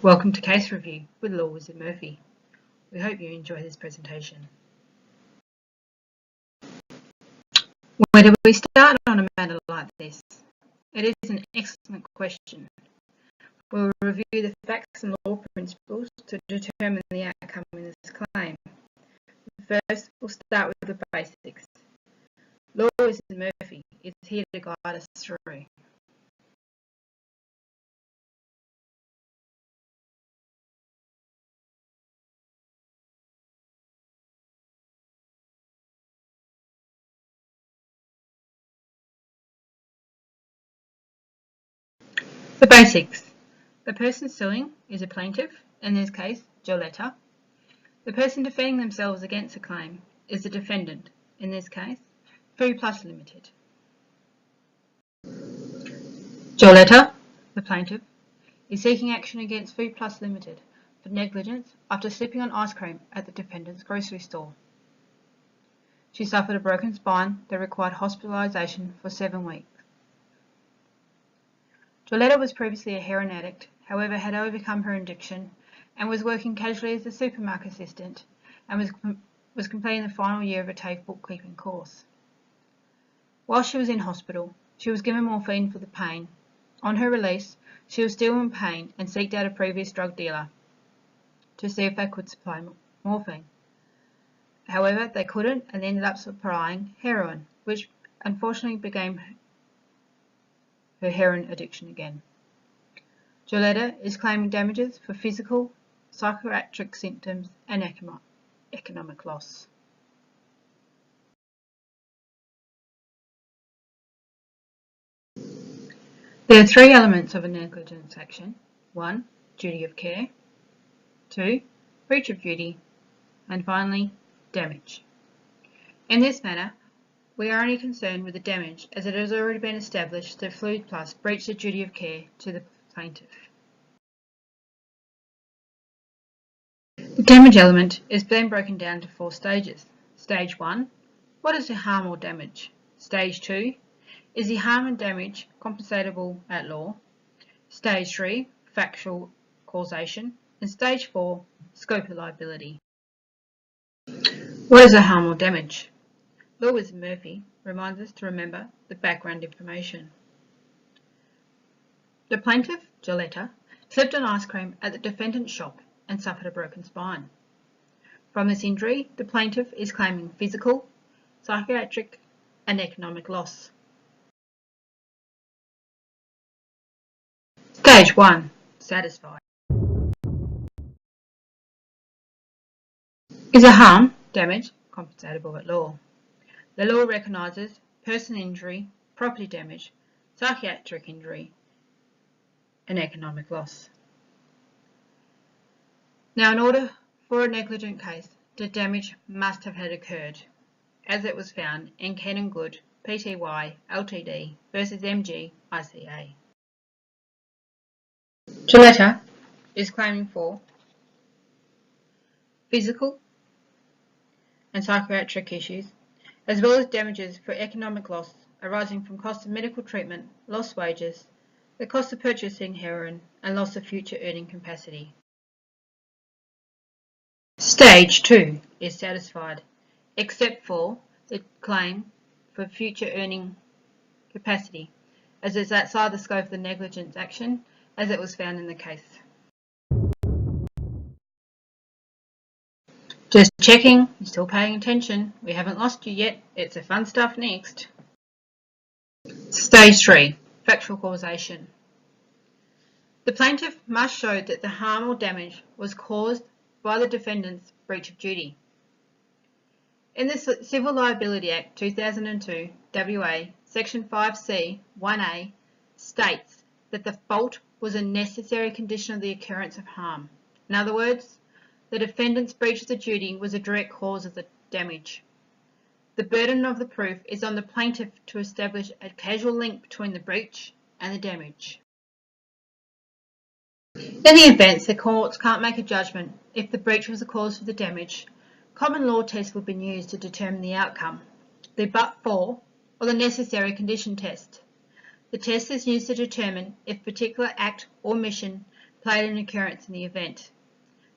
Welcome to Case Review with Law Wizard Murphy. We hope you enjoy this presentation. Where do we start on a matter like this? It is an excellent question. We'll review the facts and law principles to determine the outcome in this claim. First, we'll start with the basics. Law Wizard Murphy is here to guide us through. The basics. The person suing is a plaintiff, in this case, Joletta. The person defending themselves against a claim is the defendant, in this case, Food Plus Limited. Joletta, the plaintiff, is seeking action against Food Plus Limited for negligence after slipping on ice cream at the defendant's grocery store. She suffered a broken spine that required hospitalisation for 7 weeks. Joletta was previously a heroin addict, however had overcome her addiction and was working casually as a supermarket assistant and was completing the final year of a TAFE bookkeeping course. While she was in hospital, she was given morphine for the pain. On her release, she was still in pain and sought out a previous drug dealer to see if they could supply morphine. However, they couldn't and ended up supplying heroin, which unfortunately became her heroin addiction again. Joletta is claiming damages for physical, psychiatric symptoms and economic loss. There are 3 elements of a negligence action. 1. Duty of care. 2. Breach of duty. And finally, damage. In this matter, we are only concerned with the damage as it has already been established that Food Plus breached the duty of care to the plaintiff. The damage element is then broken down to 4 stages. Stage 1, what is the harm or damage? Stage 2, is the harm and damage compensatable at law? Stage 3, factual causation. And Stage 4, scope of liability. What is the harm or damage? Law Wizard Murphy reminds us to remember the background information. The plaintiff, Joletta, slipped on ice cream at the defendant's shop and suffered a broken spine. From this injury, the plaintiff is claiming physical, psychiatric and economic loss. Stage 1, satisfied. Is a harm, damage, compensatable at law? The law recognises person injury, property damage, psychiatric injury and economic loss. Now, in order for a negligent case, the damage must have had occurred, as it was found in Ken & Good, Pty, Ltd versus MG, ICA. Joletta is claiming for physical and psychiatric issues, as well as damages for economic loss arising from cost of medical treatment, lost wages, the cost of purchasing heroin, and loss of future earning capacity. Stage 2 is satisfied, except for the claim for future earning capacity, as it's outside the scope of the negligence action, as it was found in the case. Just checking, you're still paying attention. We haven't lost you yet. It's the fun stuff next. Stage 3, factual causation. The plaintiff must show that the harm or damage was caused by the defendant's breach of duty. In the Civil Liability Act 2002, WA, Section 5C, 1A, states that the fault was a necessary condition of the occurrence of harm. In other words, the defendant's breach of the duty was a direct cause of the damage. The burden of the proof is on the plaintiff to establish a causal link between the breach and the damage. In the event the courts can't make a judgment if the breach was the cause for the damage, common law tests would be used to determine the outcome. The but-for or the necessary condition test. The test is used to determine if a particular act or omission played an occurrence in the event.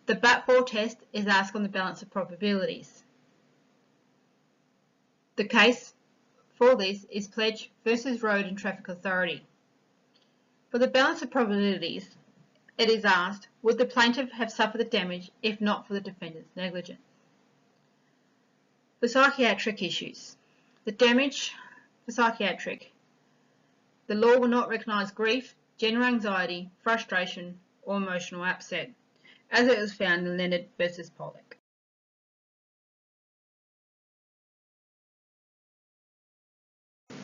The but-for test is asked on the balance of probabilities. The case for this is Pledge versus Road and Traffic Authority. For the balance of probabilities, it is asked, would the plaintiff have suffered the damage if not for the defendant's negligence? For psychiatric issues, the damage for psychiatric, the law will not recognise grief, general anxiety, frustration or emotional upset, as it was found in Leonard versus Pollock.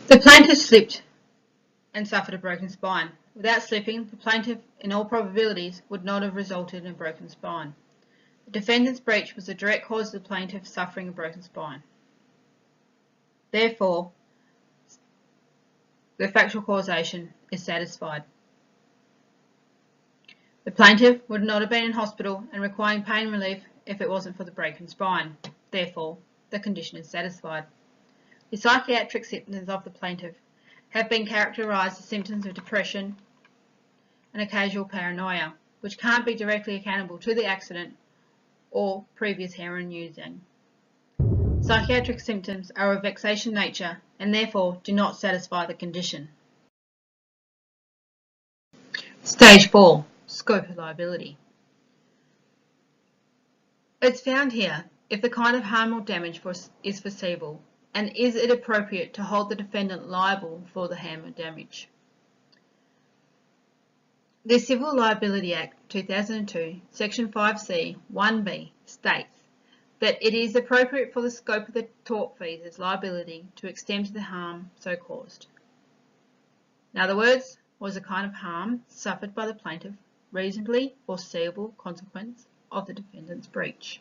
The plaintiff slipped and suffered a broken spine. Without slipping, the plaintiff, in all probabilities, would not have resulted in a broken spine. The defendant's breach was the direct cause of the plaintiff suffering a broken spine. Therefore, the factual causation is satisfied. The plaintiff would not have been in hospital and requiring pain relief if it wasn't for the broken spine. Therefore, the condition is satisfied. The psychiatric symptoms of the plaintiff have been characterised as symptoms of depression and occasional paranoia, which can't be directly accountable to the accident or previous heroin using. Psychiatric symptoms are of vexation nature and therefore do not satisfy the condition. Stage 4. Scope of liability. It's found here if the kind of harm or damage is foreseeable, and is it appropriate to hold the defendant liable for the harm or damage. The Civil Liability Act 2002, Section 5C 1B states that it is appropriate for the scope of the tortfeasor's liability to extend to the harm so caused. In other words, was the kind of harm suffered by the plaintiff reasonably foreseeable consequence of the defendant's breach.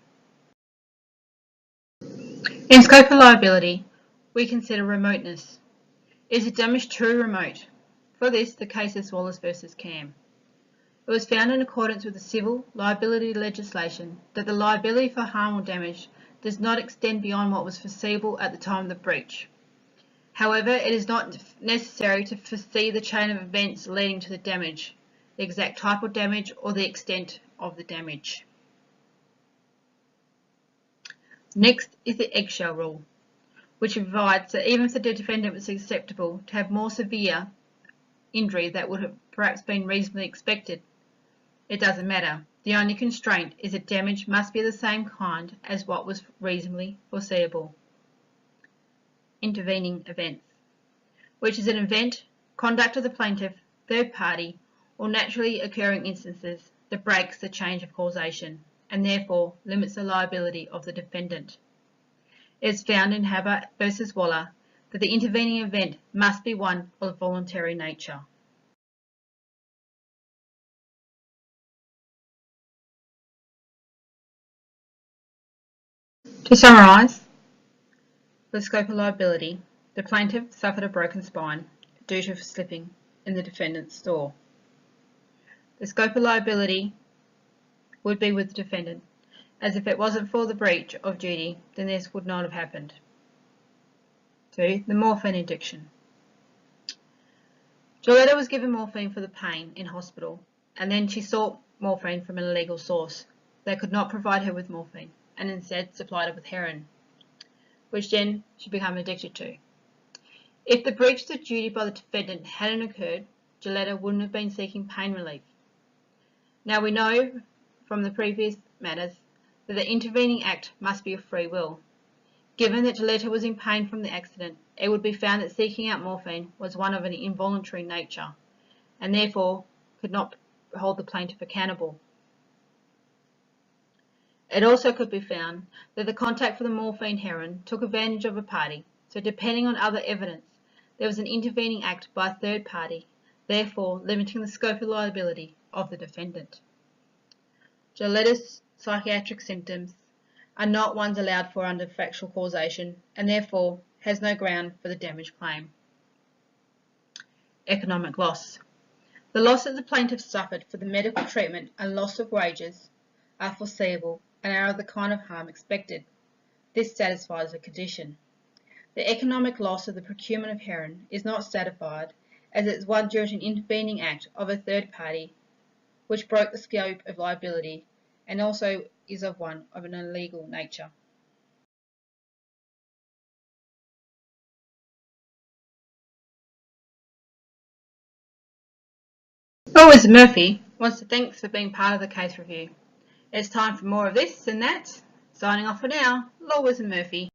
In scope of liability, we consider remoteness. Is the damage too remote? For this, the case is Wallace versus Cam. It was found in accordance with the civil liability legislation that the liability for harm or damage does not extend beyond what was foreseeable at the time of the breach. However, it is not necessary to foresee the chain of events leading to the damage, the exact type of damage, or the extent of the damage. Next is the eggshell rule, which provides that even if the defendant was susceptible to have more severe injury that would have perhaps been reasonably expected, it doesn't matter. The only constraint is that damage must be the same kind as what was reasonably foreseeable. Intervening events, which is an event, conduct of the plaintiff, third party, or naturally occurring instances that breaks the chain of causation and therefore limits the liability of the defendant. It is found in Haber versus Waller that the intervening event must be one of voluntary nature. To summarise, for the scope of liability, the plaintiff suffered a broken spine due to slipping in the defendant's store. The scope of liability would be with the defendant, as if it wasn't for the breach of duty, then this would not have happened. 2. The morphine addiction. Joletta was given morphine for the pain in hospital, and then she sought morphine from an illegal source. They could not provide her with morphine, and instead supplied her with heroin, which then she became addicted to. If the breach of duty by the defendant hadn't occurred, Joletta wouldn't have been seeking pain relief. Now we know from the previous matters that the intervening act must be of free will. Given that Joletta was in pain from the accident, it would be found that seeking out morphine was one of an involuntary nature, and therefore could not hold the plaintiff accountable. It also could be found that the contact for the morphine heroin took advantage of a party, so depending on other evidence, there was an intervening act by a third party, therefore limiting the scope of liability of the defendant. Joletta's psychiatric symptoms are not ones allowed for under factual causation and therefore has no ground for the damage claim. Economic loss. The loss that the plaintiff suffered for the medical treatment and loss of wages are foreseeable and are of the kind of harm expected. This satisfies the condition. The economic loss of the procurement of heroin is not satisfied as it is one due to an intervening act of a third party which broke the scope of liability and also is of an illegal nature. Law Wizard Murphy wants to thanks for being part of the case review. It's time for more of this and that. Signing off for now, Law Wizard Murphy.